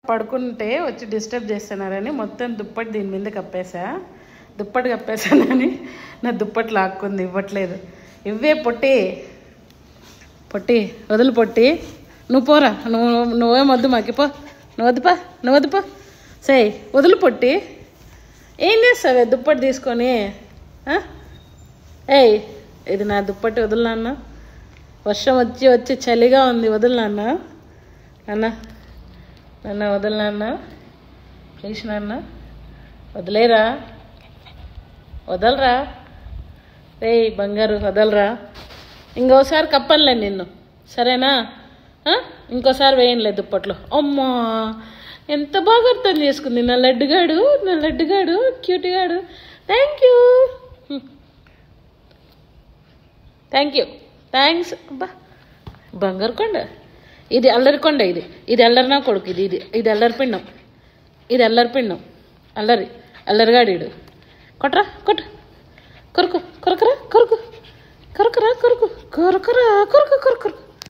పడుకుంటే వచ్చి డిస్టర్బ్ చేస్తున్నారని మొత్తం దుప్పటి దీని మీద కప్పేసా. దుప్పటి కప్పేసానని నా దుప్పటి లాక్కుంది, ఇవ్వట్లేదు. ఇవ్వే పొట్టి పొట్టి వదులు పొట్టి, నువ్వు పోరా, నువ్వేం వద్దు మాకి, పో నువ్వు వద్దుపో సై, వదులు పొట్టి. ఏం చేస్తావే దుప్పటి తీసుకొని? ఏయ్ ఇది నా దుప్పటి, వదులు నాన్న. వర్షం వచ్చి చలిగా ఉంది, వదులు నాన్న. నాన్న వదులు నాన్న, ప్లీజ్ నాన్న, వదిలేరా, వదలరా. రేయ్ బంగారు వదలరా. ఇంకోసారి కప్పనులే నిన్ను, సరేనా? ఇంకోసారి వేయనులే దుప్పట్లో. అమ్మా ఎంత బాగా అర్థం చేసుకుంది నా లడ్డుగాడు క్యూట్గాడు. థ్యాంక్స్. అబ్బా బంగారు కొండ, ఇది అల్లరి కొండ, ఇది అల్లరి నా కొడుకు, ఇది అల్లరి పిండం, అల్లరిగాడు. కొట్రా కొరుకురా కొరుకు.